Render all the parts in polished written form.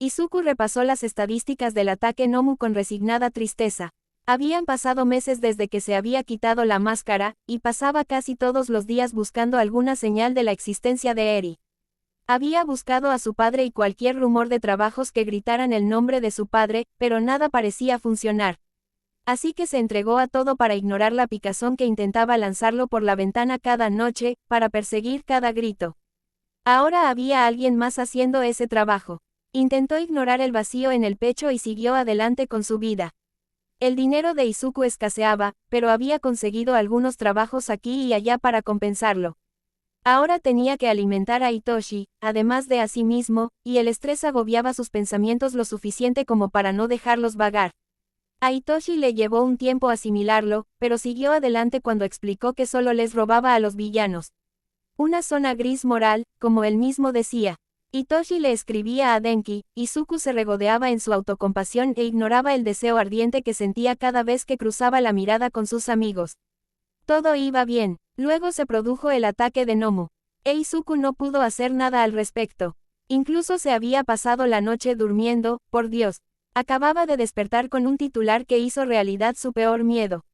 Izuku repasó las estadísticas del ataque Nomu con resignada tristeza. Habían pasado meses desde que se había quitado la máscara, y pasaba casi todos los días buscando alguna señal de la existencia de Eri. Había buscado a su padre y cualquier rumor de trabajos que gritaran el nombre de su padre, pero nada parecía funcionar. Así que se entregó a todo para ignorar la picazón que intentaba lanzarlo por la ventana cada noche, para perseguir cada grito. Ahora había alguien más haciendo ese trabajo. Intentó ignorar el vacío en el pecho y siguió adelante con su vida. El dinero de Izuku escaseaba, pero había conseguido algunos trabajos aquí y allá para compensarlo. Ahora tenía que alimentar a Hitoshi, además de a sí mismo, y el estrés agobiaba sus pensamientos lo suficiente como para no dejarlos vagar. A Hitoshi le llevó un tiempo asimilarlo, pero siguió adelante cuando explicó que solo les robaba a los villanos. Una zona gris moral, como él mismo decía. Hitoshi le escribía a Denki, Izuku se regodeaba en su autocompasión e ignoraba el deseo ardiente que sentía cada vez que cruzaba la mirada con sus amigos. Todo iba bien, luego se produjo el ataque de Nomu. Izuku no pudo hacer nada al respecto. Incluso se había pasado la noche durmiendo, por Dios. Acababa de despertar con un titular que hizo realidad su peor miedo.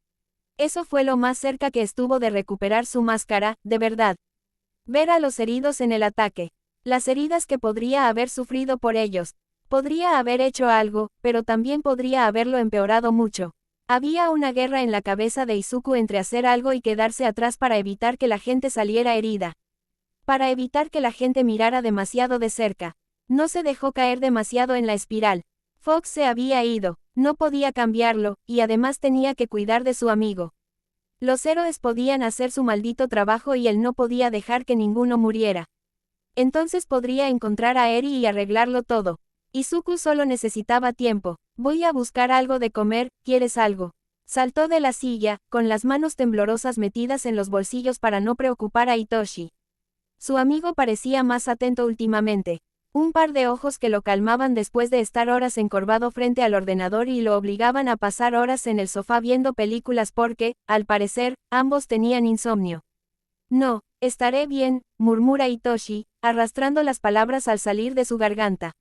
Eso fue lo más cerca que estuvo de recuperar su máscara, de verdad. Ver a los heridos en el ataque. Las heridas que podría haber sufrido por ellos. Podría haber hecho algo, pero también podría haberlo empeorado mucho. Había una guerra en la cabeza de Izuku entre hacer algo y quedarse atrás para evitar que la gente saliera herida. Para evitar que la gente mirara demasiado de cerca. No se dejó caer demasiado en la espiral. Fox se había ido, no podía cambiarlo, y además tenía que cuidar de su amigo. Los héroes podían hacer su maldito trabajo y él no podía dejar que ninguno muriera. Entonces podría encontrar a Eri y arreglarlo todo. Izuku solo necesitaba tiempo. Voy a buscar algo de comer, ¿quieres algo? Saltó de la silla, con las manos temblorosas metidas en los bolsillos para no preocupar a Hitoshi. Su amigo parecía más atento últimamente. Un par de ojos que lo calmaban después de estar horas encorvado frente al ordenador y lo obligaban a pasar horas en el sofá viendo películas porque, al parecer, ambos tenían insomnio. No, estaré bien, murmura Hitoshi, arrastrando las palabras al salir de su garganta.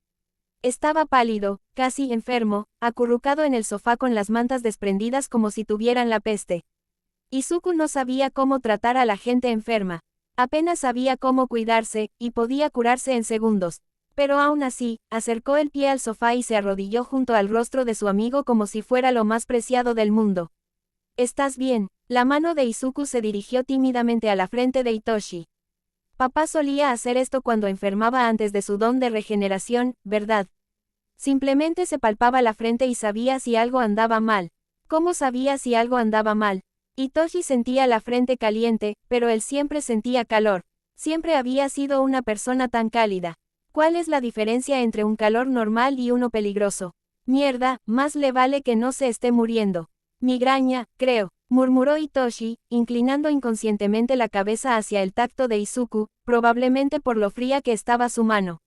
Estaba pálido, casi enfermo, acurrucado en el sofá con las mantas desprendidas como si tuvieran la peste. Izuku no sabía cómo tratar a la gente enferma. Apenas sabía cómo cuidarse, y podía curarse en segundos. Pero aún así, acercó el pie al sofá y se arrodilló junto al rostro de su amigo como si fuera lo más preciado del mundo. ¿Estás bien? La mano de Izuku se dirigió tímidamente a la frente de Hitoshi. Papá solía hacer esto cuando enfermaba antes de su don de regeneración, ¿verdad? Simplemente se palpaba la frente y sabía si algo andaba mal. ¿Cómo sabía si algo andaba mal? Hitoshi sentía la frente caliente, pero él siempre sentía calor. Siempre había sido una persona tan cálida. ¿Cuál es la diferencia entre un calor normal y uno peligroso? Mierda, más le vale que no se esté muriendo. Migraña, creo, murmuró Hitoshi, inclinando inconscientemente la cabeza hacia el tacto de Izuku, probablemente por lo fría que estaba su mano.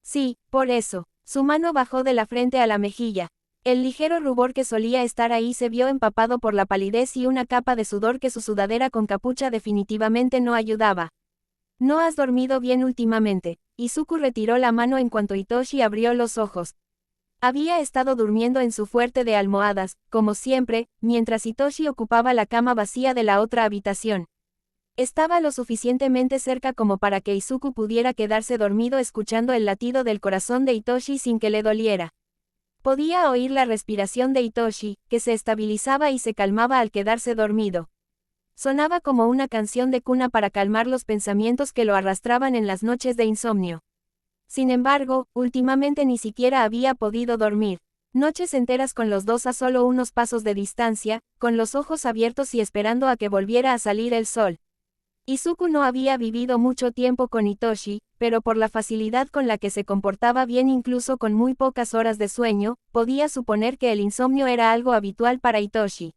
Sí, por eso. Su mano bajó de la frente a la mejilla. El ligero rubor que solía estar ahí se vio empapado por la palidez y una capa de sudor que su sudadera con capucha definitivamente no ayudaba. ¿No has dormido bien últimamente? Izuku retiró la mano en cuanto Hitoshi abrió los ojos. Había estado durmiendo en su fuerte de almohadas, como siempre, mientras Hitoshi ocupaba la cama vacía de la otra habitación. Estaba lo suficientemente cerca como para que Izuku pudiera quedarse dormido escuchando el latido del corazón de Hitoshi sin que le doliera. Podía oír la respiración de Hitoshi, que se estabilizaba y se calmaba al quedarse dormido. Sonaba como una canción de cuna para calmar los pensamientos que lo arrastraban en las noches de insomnio. Sin embargo, últimamente ni siquiera había podido dormir. Noches enteras con los dos a solo unos pasos de distancia, con los ojos abiertos y esperando a que volviera a salir el sol. Izuku no había vivido mucho tiempo con Hitoshi, pero por la facilidad con la que se comportaba bien incluso con muy pocas horas de sueño, podía suponer que el insomnio era algo habitual para Hitoshi.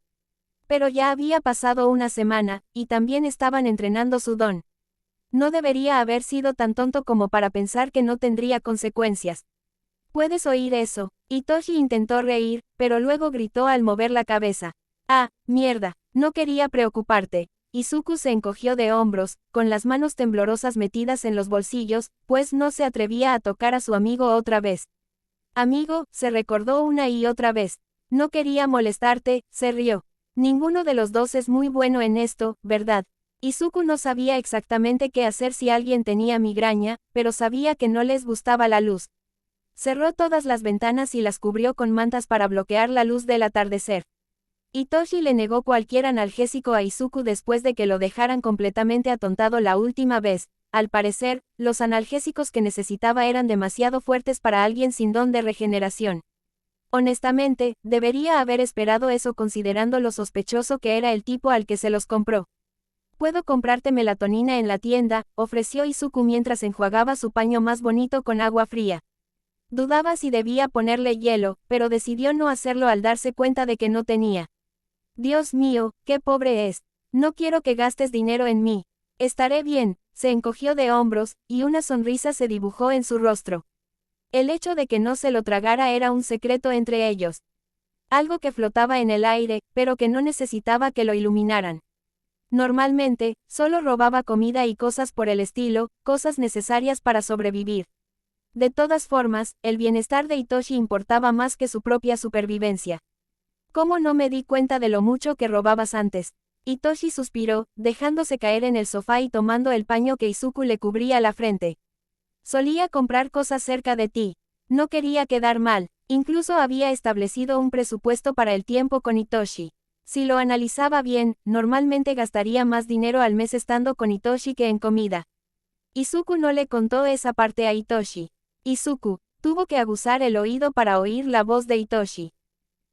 Pero ya había pasado una semana, y también estaban entrenando su don. No debería haber sido tan tonto como para pensar que no tendría consecuencias. ¿Puedes oír eso? Hitoshi intentó reír, pero luego gritó al mover la cabeza. Ah, mierda, no quería preocuparte. Izuku se encogió de hombros, con las manos temblorosas metidas en los bolsillos, pues no se atrevía a tocar a su amigo otra vez. Amigo, se recordó una y otra vez. No quería molestarte, se rió. Ninguno de los dos es muy bueno en esto, ¿verdad? Izuku no sabía exactamente qué hacer si alguien tenía migraña, pero sabía que no les gustaba la luz. Cerró todas las ventanas y las cubrió con mantas para bloquear la luz del atardecer. Hitoshi le negó cualquier analgésico a Izuku después de que lo dejaran completamente atontado la última vez. Al parecer, los analgésicos que necesitaba eran demasiado fuertes para alguien sin don de regeneración. Honestamente, debería haber esperado eso considerando lo sospechoso que era el tipo al que se los compró. «Puedo comprarte melatonina en la tienda», ofreció Izuku mientras enjuagaba su paño más bonito con agua fría. Dudaba si debía ponerle hielo, pero decidió no hacerlo al darse cuenta de que no tenía. «Dios mío, qué pobre es. No quiero que gastes dinero en mí. Estaré bien», se encogió de hombros, y una sonrisa se dibujó en su rostro. El hecho de que no se lo tragara era un secreto entre ellos. Algo que flotaba en el aire, pero que no necesitaba que lo iluminaran. Normalmente, solo robaba comida y cosas por el estilo, cosas necesarias para sobrevivir. De todas formas, el bienestar de Hitoshi importaba más que su propia supervivencia. «¿Cómo no me di cuenta de lo mucho que robabas antes?», Hitoshi suspiró, dejándose caer en el sofá y tomando el paño que Izuku le cubría la frente. «Solía comprar cosas cerca de ti. No quería quedar mal, incluso había establecido un presupuesto para el tiempo con Hitoshi. Si lo analizaba bien, normalmente gastaría más dinero al mes estando con Hitoshi que en comida». Izuku no le contó esa parte a Hitoshi. Izuku tuvo que aguzar el oído para oír la voz de Hitoshi.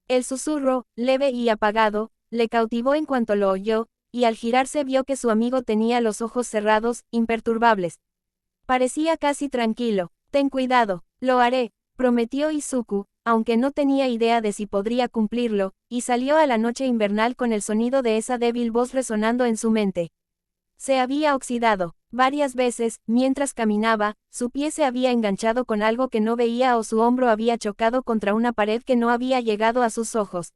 El susurro, leve y apagado, le cautivó en cuanto lo oyó, y al girarse vio que su amigo tenía los ojos cerrados, imperturbables. Parecía casi tranquilo. «Ten cuidado, lo haré», prometió Izuku, aunque no tenía idea de si podría cumplirlo, y salió a la noche invernal con el sonido de esa débil voz resonando en su mente. Se había oxidado. Varias veces, mientras caminaba, su pie se había enganchado con algo que no veía o su hombro había chocado contra una pared que no había llegado a sus ojos.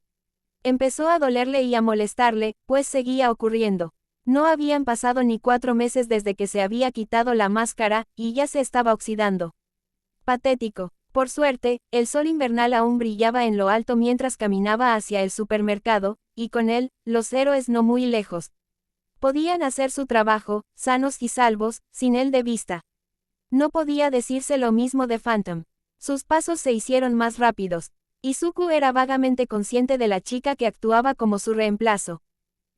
Empezó a dolerle y a molestarle, pues seguía ocurriendo. No habían pasado ni 4 meses desde que se había quitado la máscara, y ya se estaba oxidando. Patético. Por suerte, el sol invernal aún brillaba en lo alto mientras caminaba hacia el supermercado, y con él, los héroes no muy lejos. Podían hacer su trabajo, sanos y salvos, sin él de vista. No podía decirse lo mismo de Phantom. Sus pasos se hicieron más rápidos. Izuku era vagamente consciente de la chica que actuaba como su reemplazo.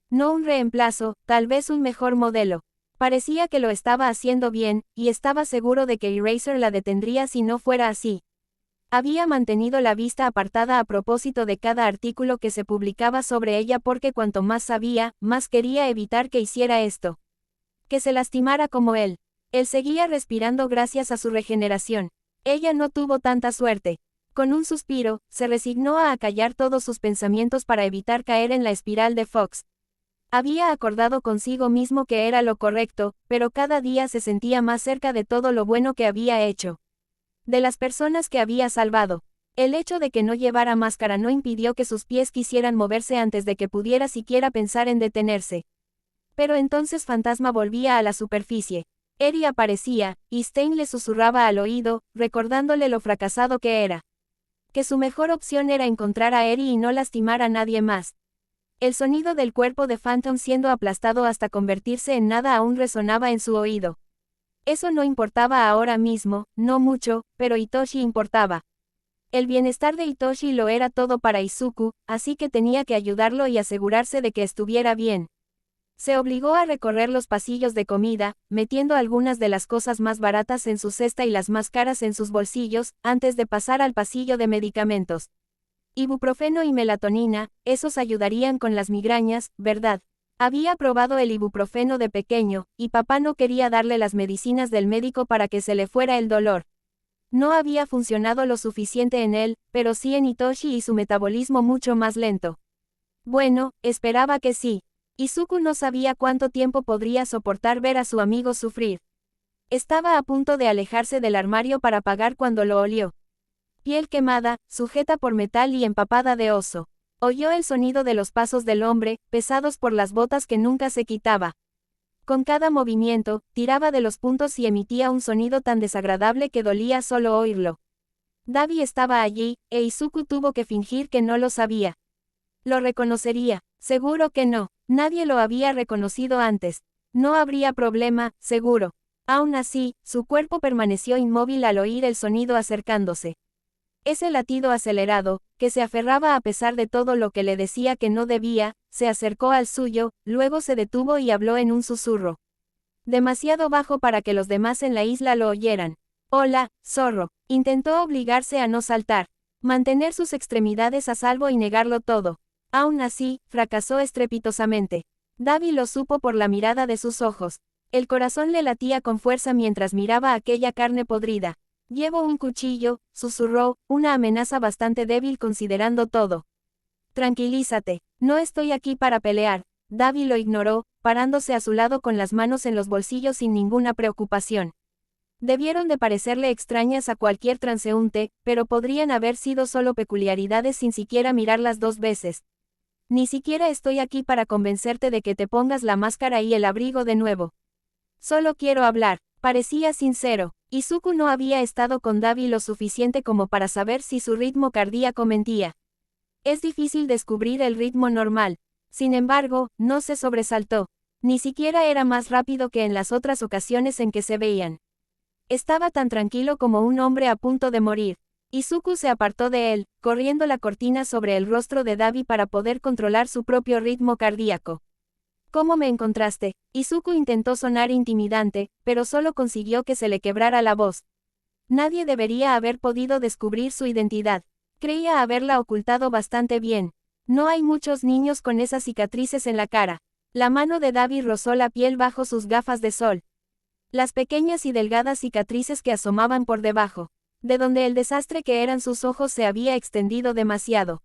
No un reemplazo, tal vez un mejor modelo. Parecía que lo estaba haciendo bien, y estaba seguro de que Eraser la detendría si no fuera así. Había mantenido la vista apartada a propósito de cada artículo que se publicaba sobre ella porque cuanto más sabía, más quería evitar que hiciera esto. Que se lastimara como él. Él seguía respirando gracias a su regeneración. Ella no tuvo tanta suerte. Con un suspiro, se resignó a acallar todos sus pensamientos para evitar caer en la espiral de Fox. Había acordado consigo mismo que era lo correcto, pero cada día se sentía más cerca de todo lo bueno que había hecho. De las personas que había salvado. El hecho de que no llevara máscara no impidió que sus pies quisieran moverse antes de que pudiera siquiera pensar en detenerse. Pero entonces Fantasma volvía a la superficie. Eri aparecía, y Stein le susurraba al oído, recordándole lo fracasado que era. Que su mejor opción era encontrar a Eri y no lastimar a nadie más. El sonido del cuerpo de Phantom siendo aplastado hasta convertirse en nada aún resonaba en su oído. Eso no importaba ahora mismo, no mucho, pero Hitoshi importaba. El bienestar de Hitoshi lo era todo para Izuku, así que tenía que ayudarlo y asegurarse de que estuviera bien. Se obligó a recorrer los pasillos de comida, metiendo algunas de las cosas más baratas en su cesta y las más caras en sus bolsillos, antes de pasar al pasillo de medicamentos. Ibuprofeno y melatonina, esos ayudarían con las migrañas, ¿verdad? Había probado el ibuprofeno de pequeño, y papá no quería darle las medicinas del médico para que se le fuera el dolor. No había funcionado lo suficiente en él, pero sí en Hitoshi y su metabolismo mucho más lento. Bueno, esperaba que sí. Izuku no sabía cuánto tiempo podría soportar ver a su amigo sufrir. Estaba a punto de alejarse del armario para pagar cuando lo olió. Piel quemada, sujeta por metal y empapada de oso. Oyó el sonido de los pasos del hombre, pesados por las botas que nunca se quitaba. Con cada movimiento, tiraba de los puntos y emitía un sonido tan desagradable que dolía solo oírlo. Davi estaba allí, e Izuku tuvo que fingir que no lo sabía. ¿Lo reconocería? Seguro que no. Nadie lo había reconocido antes. No habría problema, seguro. Aún así, su cuerpo permaneció inmóvil al oír el sonido acercándose. Ese latido acelerado, que se aferraba a pesar de todo lo que le decía que no debía, se acercó al suyo, luego se detuvo y habló en un susurro. Demasiado bajo para que los demás en la isla lo oyeran. Hola, zorro. Intentó obligarse a no saltar, mantener sus extremidades a salvo y negarlo todo. Aún así, fracasó estrepitosamente. Davi lo supo por la mirada de sus ojos. El corazón le latía con fuerza mientras miraba aquella carne podrida. Llevo un cuchillo, susurró, una amenaza bastante débil considerando todo. Tranquilízate, no estoy aquí para pelear. Davi lo ignoró, parándose a su lado con las manos en los bolsillos sin ninguna preocupación. Debieron de parecerle extrañas a cualquier transeúnte, pero podrían haber sido solo peculiaridades sin siquiera mirarlas 2 veces. Ni siquiera estoy aquí para convencerte de que te pongas la máscara y el abrigo de nuevo. Solo quiero hablar. Parecía sincero. Izuku no había estado con Davi lo suficiente como para saber si su ritmo cardíaco mentía. Es difícil descubrir el ritmo normal. Sin embargo, no se sobresaltó. Ni siquiera era más rápido que en las otras ocasiones en que se veían. Estaba tan tranquilo como un hombre a punto de morir. Izuku se apartó de él, corriendo la cortina sobre el rostro de Davi para poder controlar su propio ritmo cardíaco. ¿Cómo me encontraste? Izuku intentó sonar intimidante, pero solo consiguió que se le quebrara la voz. Nadie debería haber podido descubrir su identidad. Creía haberla ocultado bastante bien. No hay muchos niños con esas cicatrices en la cara. La mano de Davi rozó la piel bajo sus gafas de sol. Las pequeñas y delgadas cicatrices que asomaban por debajo, de donde el desastre que eran sus ojos se había extendido demasiado.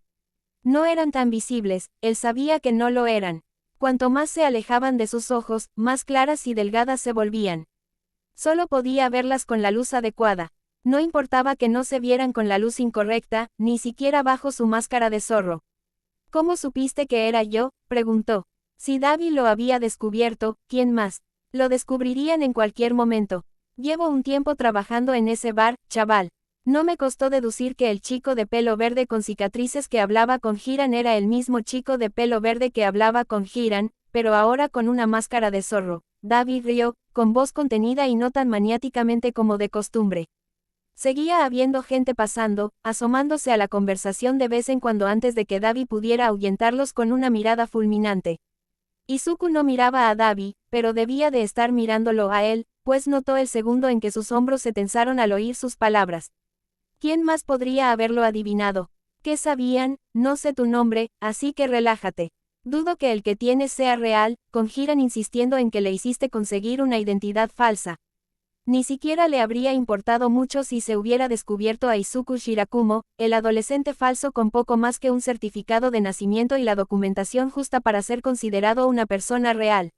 No eran tan visibles, él sabía que no lo eran. Cuanto más se alejaban de sus ojos, más claras y delgadas se volvían. Solo podía verlas con la luz adecuada. No importaba que no se vieran con la luz incorrecta, ni siquiera bajo su máscara de zorro. ¿Cómo supiste que era yo?, preguntó. Si Davi lo había descubierto, ¿quién más? Lo descubrirían en cualquier momento. Llevo un tiempo trabajando en ese bar, chaval. No me costó deducir que el chico de pelo verde con cicatrices que hablaba con Hiran era el mismo chico de pelo verde que hablaba con Hiran, pero ahora con una máscara de zorro. Davi rió, con voz contenida y no tan maniáticamente como de costumbre. Seguía habiendo gente pasando, asomándose a la conversación de vez en cuando antes de que Davi pudiera ahuyentarlos con una mirada fulminante. Izuku no miraba a Davi, pero debía de estar mirándolo a él, pues notó el segundo en que sus hombros se tensaron al oír sus palabras. ¿Quién más podría haberlo adivinado? ¿Qué sabían? No sé tu nombre, así que relájate. Dudo que el que tienes sea real, con Hiran insistiendo en que le hiciste conseguir una identidad falsa. Ni siquiera le habría importado mucho si se hubiera descubierto a Izuku Shirakumo, el adolescente falso con poco más que un certificado de nacimiento y la documentación justa para ser considerado una persona real.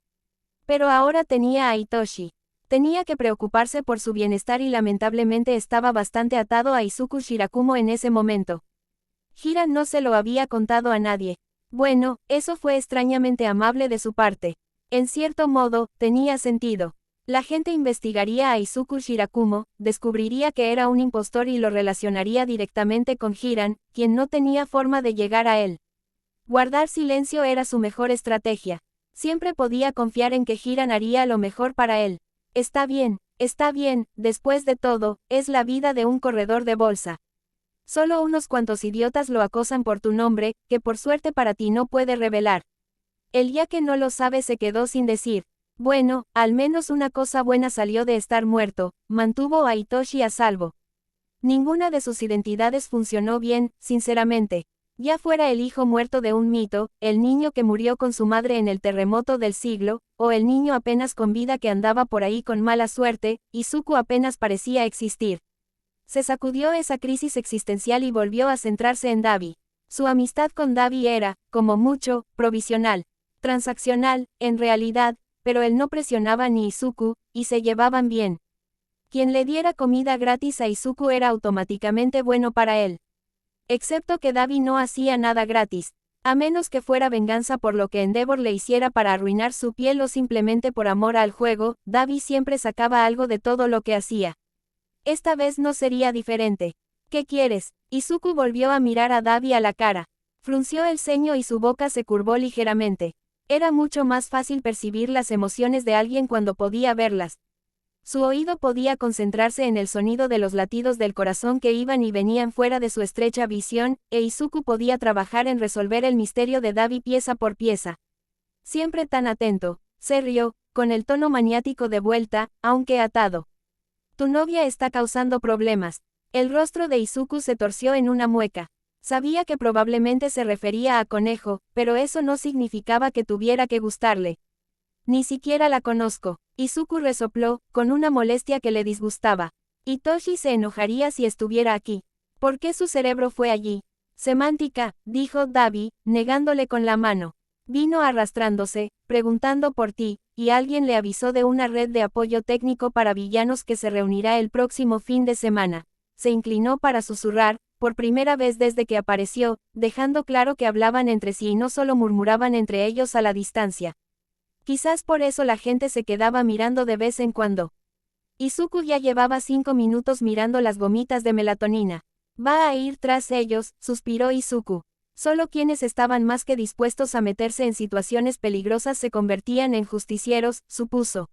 Pero ahora tenía a Hitoshi. Tenía que preocuparse por su bienestar y lamentablemente estaba bastante atado a Izuku Shirakumo en ese momento. Hiran no se lo había contado a nadie. Bueno, eso fue extrañamente amable de su parte. En cierto modo, tenía sentido. La gente investigaría a Izuku Shirakumo, descubriría que era un impostor y lo relacionaría directamente con Hiran, quien no tenía forma de llegar a él. Guardar silencio era su mejor estrategia. Siempre podía confiar en que Hiran haría lo mejor para él. Está bien, después de todo, es la vida de un corredor de bolsa. Solo unos cuantos idiotas lo acosan por tu nombre, que por suerte para ti no puede revelar. El ya que no lo sabe se quedó sin decir. Bueno, al menos una cosa buena salió de estar muerto, mantuvo a Hitoshi a salvo. Ninguna de sus identidades funcionó bien, sinceramente. Ya fuera el hijo muerto de un mito, el niño que murió con su madre en el terremoto del siglo, o el niño apenas con vida que andaba por ahí con mala suerte, Izuku apenas parecía existir. Se sacudió esa crisis existencial y volvió a centrarse en Davi. Su amistad con Davi era, como mucho, provisional. Transaccional, en realidad, pero él no presionaba ni Izuku, y se llevaban bien. Quien le diera comida gratis a Izuku era automáticamente bueno para él. Excepto que Davi no hacía nada gratis, a menos que fuera venganza por lo que Endeavor le hiciera para arruinar su piel o simplemente por amor al juego, Davi siempre sacaba algo de todo lo que hacía. Esta vez no sería diferente. ¿Qué quieres? Izuku volvió a mirar a Dabi a la cara. Frunció el ceño y su boca se curvó ligeramente. Era mucho más fácil percibir las emociones de alguien cuando podía verlas. Su oído podía concentrarse en el sonido de los latidos del corazón que iban y venían fuera de su estrecha visión, e Izuku podía trabajar en resolver el misterio de Dabi pieza por pieza. Siempre tan atento, se rió, con el tono maniático de vuelta, aunque atado. Tu novia está causando problemas. El rostro de Izuku se torció en una mueca. Sabía que probablemente se refería a Conejo, pero eso no significaba que tuviera que gustarle. Ni siquiera la conozco. Izuku resopló, con una molestia que le disgustaba. Hitoshi se enojaría si estuviera aquí. ¿Por qué su cerebro fue allí? Semántica, dijo Dabi, negándole con la mano. Vino arrastrándose, preguntando por ti, y alguien le avisó de una red de apoyo técnico para villanos que se reunirá el próximo fin de semana. Se inclinó para susurrar, por primera vez desde que apareció, dejando claro que hablaban entre sí y no solo murmuraban entre ellos a la distancia. Quizás por eso la gente se quedaba mirando de vez en cuando. Izuku ya llevaba 5 minutos mirando las gomitas de melatonina. Va a ir tras ellos, suspiró Izuku. Solo quienes estaban más que dispuestos a meterse en situaciones peligrosas se convertían en justicieros, supuso.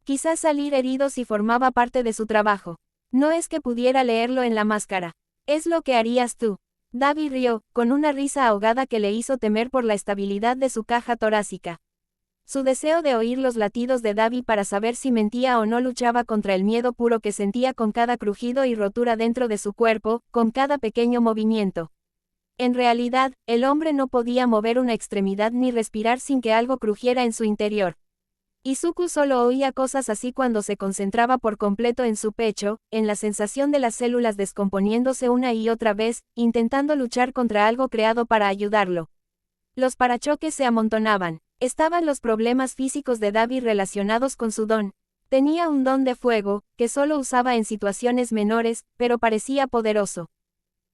Quizás salir heridos y formaba parte de su trabajo. No es que pudiera leerlo en la máscara. Es lo que harías tú. Dabi rió, con una risa ahogada que le hizo temer por la estabilidad de su caja torácica. Su deseo de oír los latidos de Dabi para saber si mentía o no luchaba contra el miedo puro que sentía con cada crujido y rotura dentro de su cuerpo, con cada pequeño movimiento. En realidad, el hombre no podía mover una extremidad ni respirar sin que algo crujiera en su interior. Izuku solo oía cosas así cuando se concentraba por completo en su pecho, en la sensación de las células descomponiéndose una y otra vez, intentando luchar contra algo creado para ayudarlo. Los parachoques se amontonaban. Estaban los problemas físicos de Dabi relacionados con su don. Tenía un don de fuego, que solo usaba en situaciones menores, pero parecía poderoso.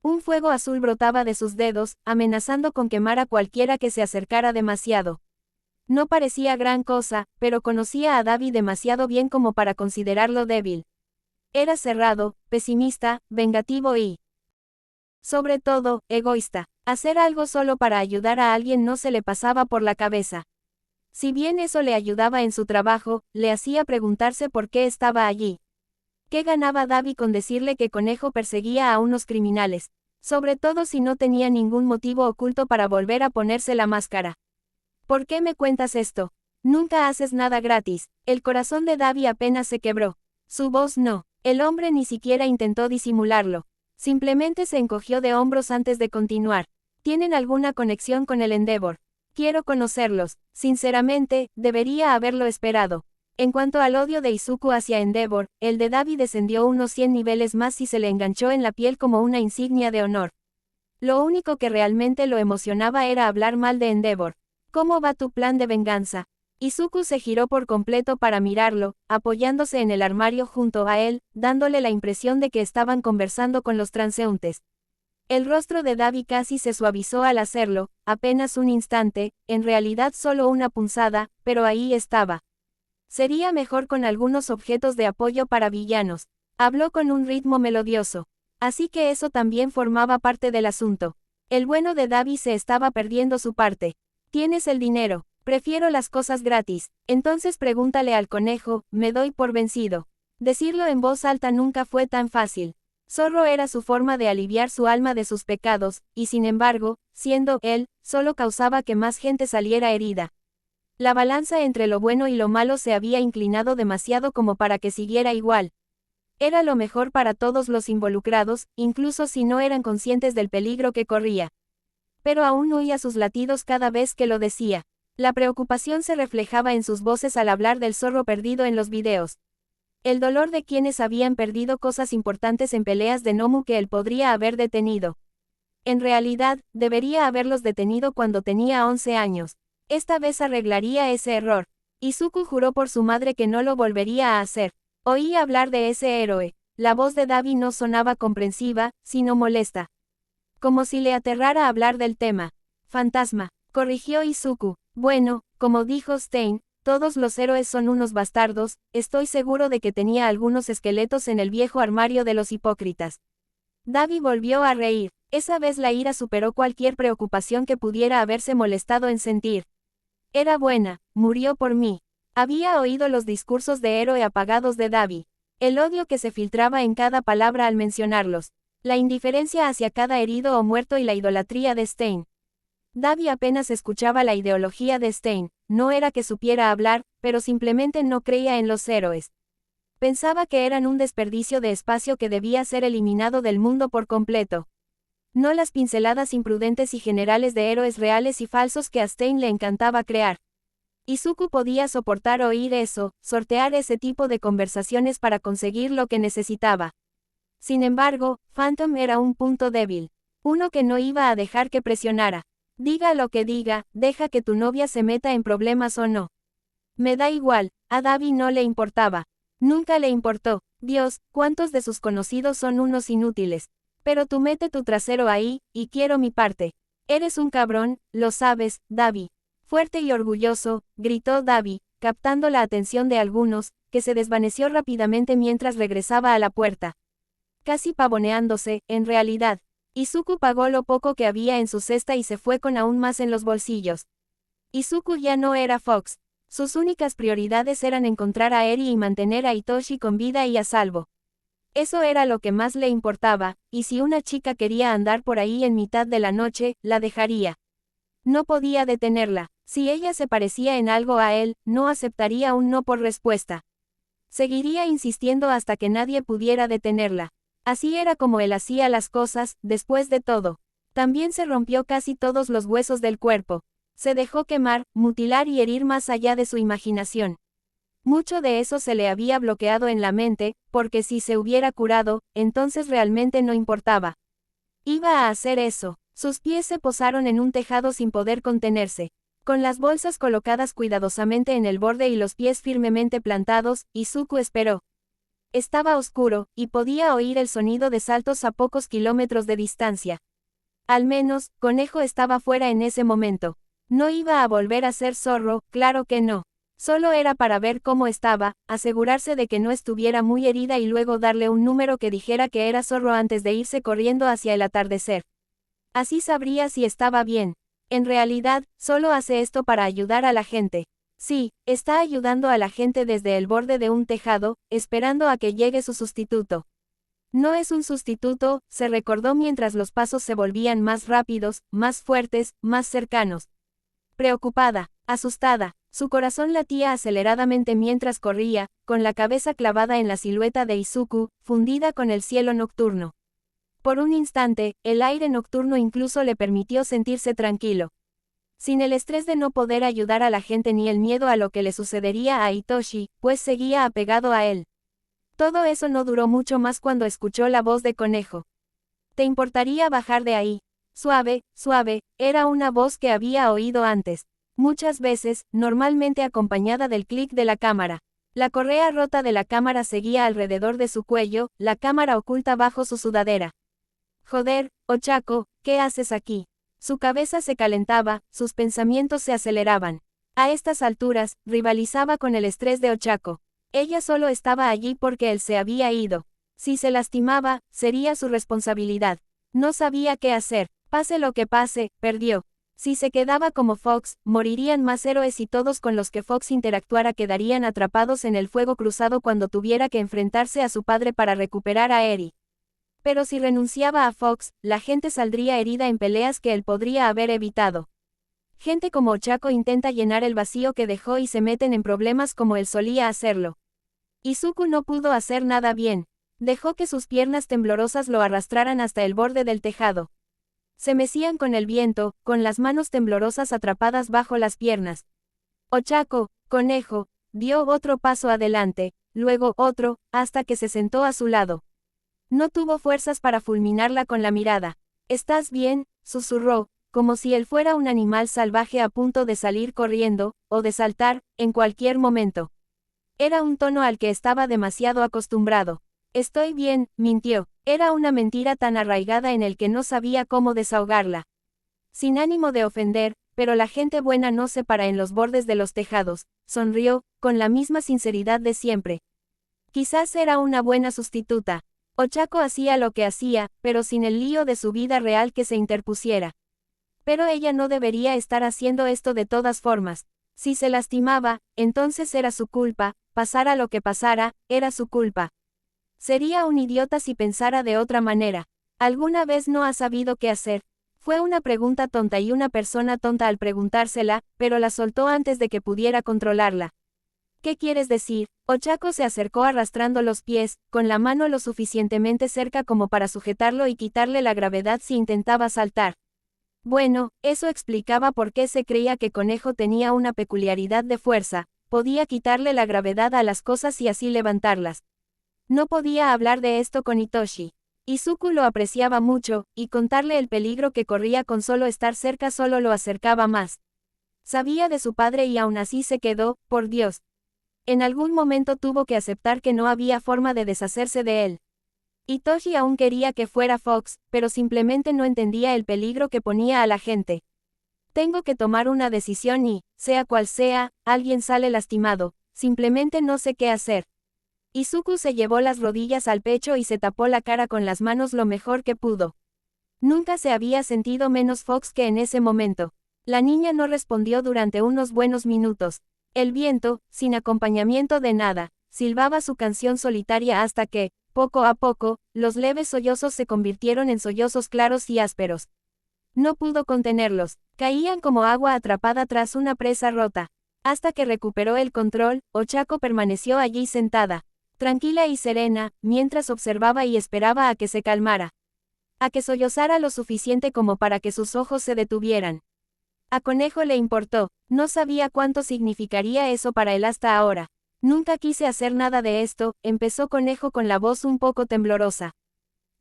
Un fuego azul brotaba de sus dedos, amenazando con quemar a cualquiera que se acercara demasiado. No parecía gran cosa, pero conocía a Dabi demasiado bien como para considerarlo débil. Era cerrado, pesimista, vengativo y, sobre todo, egoísta. Hacer algo solo para ayudar a alguien no se le pasaba por la cabeza. Si bien eso le ayudaba en su trabajo, le hacía preguntarse por qué estaba allí. ¿Qué ganaba Dabi con decirle que Conejo perseguía a unos criminales? Sobre todo si no tenía ningún motivo oculto para volver a ponerse la máscara. ¿Por qué me cuentas esto? Nunca haces nada gratis. El corazón de Dabi apenas se quebró. Su voz no. El hombre ni siquiera intentó disimularlo. Simplemente se encogió de hombros antes de continuar. ¿Tienen alguna conexión con el Endeavor? Quiero conocerlos. Sinceramente, debería haberlo esperado. En cuanto al odio de Izuku hacia Endeavor, el de Dabi descendió unos 100 niveles más y se le enganchó en la piel como una insignia de honor. Lo único que realmente lo emocionaba era hablar mal de Endeavor. ¿Cómo va tu plan de venganza? Izuku se giró por completo para mirarlo, apoyándose en el armario junto a él, dándole la impresión de que estaban conversando con los transeúntes. El rostro de Dabi casi se suavizó al hacerlo, apenas un instante, en realidad solo una punzada, pero ahí estaba. Sería mejor con algunos objetos de apoyo para villanos. Habló con un ritmo melodioso. Así que eso también formaba parte del asunto. El bueno de Dabi se estaba perdiendo su parte. Tienes el dinero. Prefiero las cosas gratis. Entonces pregúntale al conejo, me doy por vencido. Decirlo en voz alta nunca fue tan fácil. Zorro era su forma de aliviar su alma de sus pecados, y sin embargo, siendo él, solo causaba que más gente saliera herida. La balanza entre lo bueno y lo malo se había inclinado demasiado como para que siguiera igual. Era lo mejor para todos los involucrados, incluso si no eran conscientes del peligro que corría. Pero aún oía sus latidos cada vez que lo decía. La preocupación se reflejaba en sus voces al hablar del zorro perdido en los videos. El dolor de quienes habían perdido cosas importantes en peleas de Nomu que él podría haber detenido. En realidad, debería haberlos detenido cuando tenía 11 años. Esta vez arreglaría ese error. Izuku juró por su madre que no lo volvería a hacer. Oía hablar de ese héroe. La voz de Dabi no sonaba comprensiva, sino molesta. Como si le aterrara hablar del tema. Fantasma, corrigió Izuku. Bueno, como dijo Stein, todos los héroes son unos bastardos, estoy seguro de que tenía algunos esqueletos en el viejo armario de los hipócritas. Davi volvió a reír. Esa vez la ira superó cualquier preocupación que pudiera haberse molestado en sentir. Era buena, murió por mí. Había oído los discursos de héroe apagados de Davi. El odio que se filtraba en cada palabra al mencionarlos. La indiferencia hacia cada herido o muerto y la idolatría de Stein. Davi apenas escuchaba la ideología de Stein, no era que supiera hablar, pero simplemente no creía en los héroes. Pensaba que eran un desperdicio de espacio que debía ser eliminado del mundo por completo. No las pinceladas imprudentes y generales de héroes reales y falsos que a Stein le encantaba crear. Izuku podía soportar oír eso, sortear ese tipo de conversaciones para conseguir lo que necesitaba. Sin embargo, Phantom era un punto débil. Uno que no iba a dejar que presionara. Diga lo que diga, deja que tu novia se meta en problemas o no. Me da igual, a Davi no le importaba. Nunca le importó. Dios, cuántos de sus conocidos son unos inútiles. Pero tú mete tu trasero ahí, y quiero mi parte. Eres un cabrón, lo sabes, Davi. Fuerte y orgulloso, gritó Davi, captando la atención de algunos, que se desvaneció rápidamente mientras regresaba a la puerta. Casi pavoneándose, en realidad. Izuku pagó lo poco que había en su cesta y se fue con aún más en los bolsillos. Izuku ya no era Fox. Sus únicas prioridades eran encontrar a Eri y mantener a Hitoshi con vida y a salvo. Eso era lo que más le importaba, y si una chica quería andar por ahí en mitad de la noche, la dejaría. No podía detenerla. Si ella se parecía en algo a él, no aceptaría un no por respuesta. Seguiría insistiendo hasta que nadie pudiera detenerla. Así era como él hacía las cosas, después de todo. También se rompió casi todos los huesos del cuerpo. Se dejó quemar, mutilar y herir más allá de su imaginación. Mucho de eso se le había bloqueado en la mente, porque si se hubiera curado, entonces realmente no importaba. Iba a hacer eso. Sus pies se posaron en un tejado sin poder contenerse. Con las bolsas colocadas cuidadosamente en el borde y los pies firmemente plantados, Izuku esperó. Estaba oscuro, y podía oír el sonido de saltos a pocos kilómetros de distancia. Al menos, Conejo estaba fuera en ese momento. No iba a volver a ser zorro, claro que no. Solo era para ver cómo estaba, asegurarse de que no estuviera muy herida y luego darle un número que dijera que era zorro antes de irse corriendo hacia el atardecer. Así sabría si estaba bien. En realidad, solo hace esto para ayudar a la gente. Sí, está ayudando a la gente desde el borde de un tejado, esperando a que llegue su sustituto. No es un sustituto, se recordó mientras los pasos se volvían más rápidos, más fuertes, más cercanos. Preocupada, asustada, su corazón latía aceleradamente mientras corría, con la cabeza clavada en la silueta de Izuku, fundida con el cielo nocturno. Por un instante, el aire nocturno incluso le permitió sentirse tranquilo. Sin el estrés de no poder ayudar a la gente ni el miedo a lo que le sucedería a Hitoshi, pues seguía apegado a él. Todo eso no duró mucho más cuando escuchó la voz de Conejo. ¿Te importaría bajar de ahí? Suave, suave, era una voz que había oído antes. Muchas veces, normalmente acompañada del clic de la cámara. La correa rota de la cámara seguía alrededor de su cuello, la cámara oculta bajo su sudadera. Joder, Ochako, ¿qué haces aquí? Su cabeza se calentaba, sus pensamientos se aceleraban. A estas alturas, rivalizaba con el estrés de Ochako. Ella solo estaba allí porque él se había ido. Si se lastimaba, sería su responsabilidad. No sabía qué hacer. Pase lo que pase, perdió. Si se quedaba como Fox, morirían más héroes y todos con los que Fox interactuara quedarían atrapados en el fuego cruzado cuando tuviera que enfrentarse a su padre para recuperar a Eri. Pero si renunciaba a Fox, la gente saldría herida en peleas que él podría haber evitado. Gente como Ochako intenta llenar el vacío que dejó y se meten en problemas como él solía hacerlo. Izuku no pudo hacer nada bien. Dejó que sus piernas temblorosas lo arrastraran hasta el borde del tejado. Se mecían con el viento, con las manos temblorosas atrapadas bajo las piernas. Ochako, Conejo, dio otro paso adelante, luego otro, hasta que se sentó a su lado. No tuvo fuerzas para fulminarla con la mirada. ¿Estás bien?, susurró, como si él fuera un animal salvaje a punto de salir corriendo, o de saltar, en cualquier momento. Era un tono al que estaba demasiado acostumbrado. Estoy bien, mintió. Era una mentira tan arraigada en el que no sabía cómo desahogarla. Sin ánimo de ofender, pero la gente buena no se para en los bordes de los tejados, sonrió, con la misma sinceridad de siempre. Quizás era una buena sustituta. Ochako hacía lo que hacía, pero sin el lío de su vida real que se interpusiera. Pero ella no debería estar haciendo esto de todas formas. Si se lastimaba, entonces era su culpa, pasara lo que pasara, era su culpa. Sería un idiota si pensara de otra manera. ¿Alguna vez no ha sabido qué hacer? Fue una pregunta tonta y una persona tonta al preguntársela, pero la soltó antes de que pudiera controlarla. ¿Qué quieres decir? Ochako se acercó arrastrando los pies, con la mano lo suficientemente cerca como para sujetarlo y quitarle la gravedad si intentaba saltar. Bueno, eso explicaba por qué se creía que Conejo tenía una peculiaridad de fuerza, podía quitarle la gravedad a las cosas y así levantarlas. No podía hablar de esto con Hitoshi. Izuku lo apreciaba mucho, y contarle el peligro que corría con solo estar cerca solo lo acercaba más. Sabía de su padre y aún así se quedó, por Dios. En algún momento tuvo que aceptar que no había forma de deshacerse de él. Hitoshi aún quería que fuera Fox, pero simplemente no entendía el peligro que ponía a la gente. Tengo que tomar una decisión y, sea cual sea, alguien sale lastimado, simplemente no sé qué hacer. Izuku se llevó las rodillas al pecho y se tapó la cara con las manos lo mejor que pudo. Nunca se había sentido menos Fox que en ese momento. La niña no respondió durante unos buenos minutos. El viento, sin acompañamiento de nada, silbaba su canción solitaria hasta que, poco a poco, los leves sollozos se convirtieron en sollozos claros y ásperos. No pudo contenerlos, caían como agua atrapada tras una presa rota. Hasta que recuperó el control, Ochako permaneció allí sentada, tranquila y serena, mientras observaba y esperaba a que se calmara. A que sollozara lo suficiente como para que sus ojos se detuvieran. A Conejo le importó, no sabía cuánto significaría eso para él hasta ahora. Nunca quise hacer nada de esto, empezó Conejo con la voz un poco temblorosa.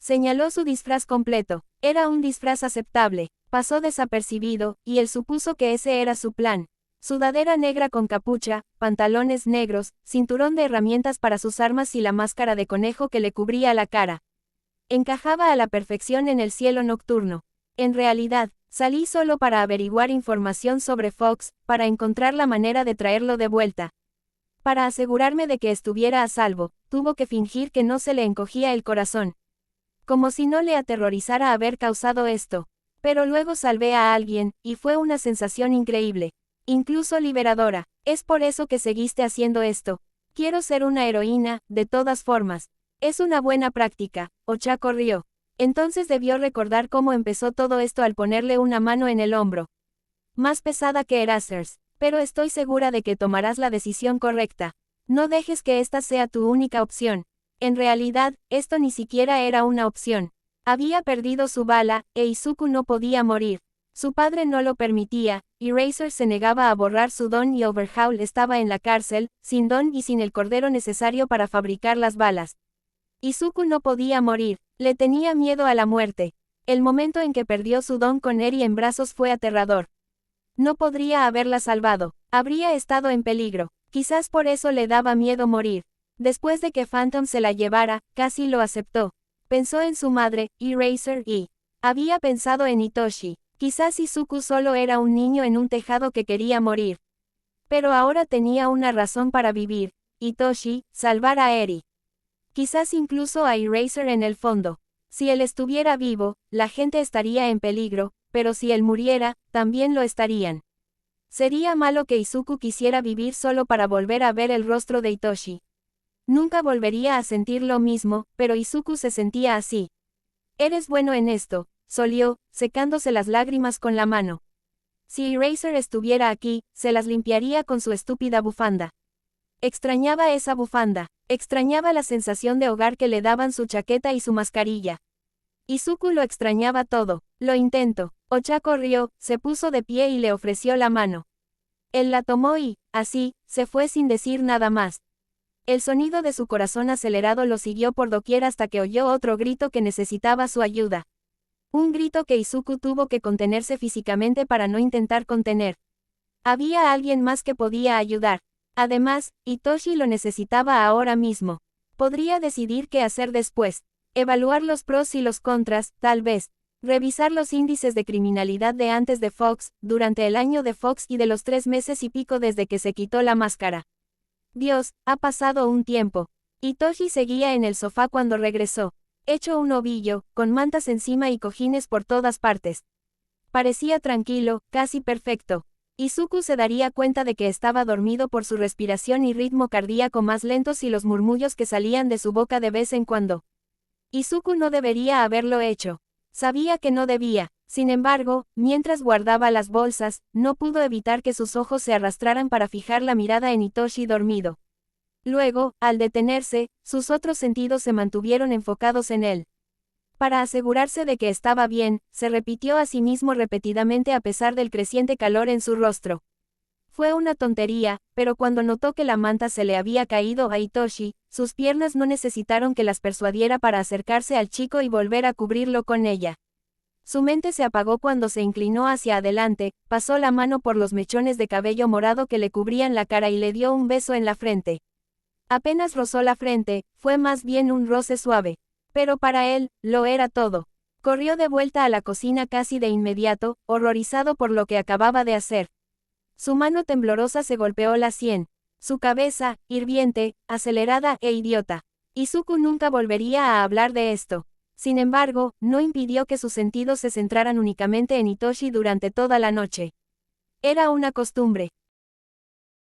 Señaló su disfraz completo, era un disfraz aceptable, pasó desapercibido, y él supuso que ese era su plan. Sudadera negra con capucha, pantalones negros, cinturón de herramientas para sus armas y la máscara de conejo que le cubría la cara. Encajaba a la perfección en el cielo nocturno. En realidad, salí solo para averiguar información sobre Fox, para encontrar la manera de traerlo de vuelta. Para asegurarme de que estuviera a salvo, tuvo que fingir que no se le encogía el corazón. Como si no le aterrorizara haber causado esto. Pero luego salvé a alguien, y fue una sensación increíble. Incluso liberadora. Es por eso que seguiste haciendo esto. Quiero ser una heroína, de todas formas. Es una buena práctica. Ochako rió. Entonces debió recordar cómo empezó todo esto al ponerle una mano en el hombro. Más pesada que Erasers. Pero estoy segura de que tomarás la decisión correcta. No dejes que esta sea tu única opción. En realidad, esto ni siquiera era una opción. Había perdido su bala, e Izuku no podía morir. Su padre no lo permitía, y Razor se negaba a borrar su don y Overhaul estaba en la cárcel, sin don y sin el cordero necesario para fabricar las balas. Izuku no podía morir, le tenía miedo a la muerte. El momento en que perdió su don con Eri en brazos fue aterrador. No podría haberla salvado, habría estado en peligro, quizás por eso le daba miedo morir. Después de que Phantom se la llevara, casi lo aceptó. Pensó en su madre, Razor y... había pensado en Hitoshi. Quizás Izuku solo era un niño en un tejado que quería morir. Pero ahora tenía una razón para vivir. Hitoshi, salvar a Eri. Quizás incluso a Razor en el fondo. Si él estuviera vivo, la gente estaría en peligro, pero si él muriera, también lo estarían. Sería malo que Izuku quisiera vivir solo para volver a ver el rostro de Hitoshi. Nunca volvería a sentir lo mismo, pero Izuku se sentía así. Eres bueno en esto, solió, secándose las lágrimas con la mano. Si Razor estuviera aquí, se las limpiaría con su estúpida bufanda. Extrañaba esa bufanda, extrañaba la sensación de hogar que le daban su chaqueta y su mascarilla. Izuku lo extrañaba todo. Lo intento. Ochako rió, se puso de pie y le ofreció la mano. Él la tomó y, así, se fue sin decir nada más. El sonido de su corazón acelerado lo siguió por doquier hasta que oyó otro grito que necesitaba su ayuda. Un grito que Izuku tuvo que contenerse físicamente para no intentar contener. Había alguien más que podía ayudar. Además, Hitoshi lo necesitaba ahora mismo. Podría decidir qué hacer después. Evaluar los pros y los contras, tal vez. Revisar los índices de criminalidad de antes de Fox, durante el año de Fox y de los 3 meses y pico desde que se quitó la máscara. Dios, ha pasado un tiempo. Hitoshi seguía en el sofá cuando regresó. hecho un ovillo, con mantas encima y cojines por todas partes. Parecía tranquilo, casi perfecto. Izuku se daría cuenta de que estaba dormido por su respiración y ritmo cardíaco más lentos y los murmullos que salían de su boca de vez en cuando. Izuku no debería haberlo hecho. Sabía que no debía. Sin embargo, mientras guardaba las bolsas, no pudo evitar que sus ojos se arrastraran para fijar la mirada en Hitoshi dormido. Luego, al detenerse, sus otros sentidos se mantuvieron enfocados en él. Para asegurarse de que estaba bien, se repitió a sí mismo repetidamente a pesar del creciente calor en su rostro. Fue una tontería, pero cuando notó que la manta se le había caído a Hitoshi, sus piernas no necesitaron que las persuadiera para acercarse al chico y volver a cubrirlo con ella. Su mente se apagó cuando se inclinó hacia adelante, pasó la mano por los mechones de cabello morado que le cubrían la cara y le dio un beso en la frente. Apenas rozó la frente, fue más bien un roce suave. Pero para él, lo era todo. Corrió de vuelta a la cocina casi de inmediato, horrorizado por lo que acababa de hacer. Su mano temblorosa se golpeó la sien. Su cabeza, hirviente, acelerada e idiota. Izuku nunca volvería a hablar de esto. Sin embargo, no impidió que sus sentidos se centraran únicamente en Hitoshi durante toda la noche. Era una costumbre.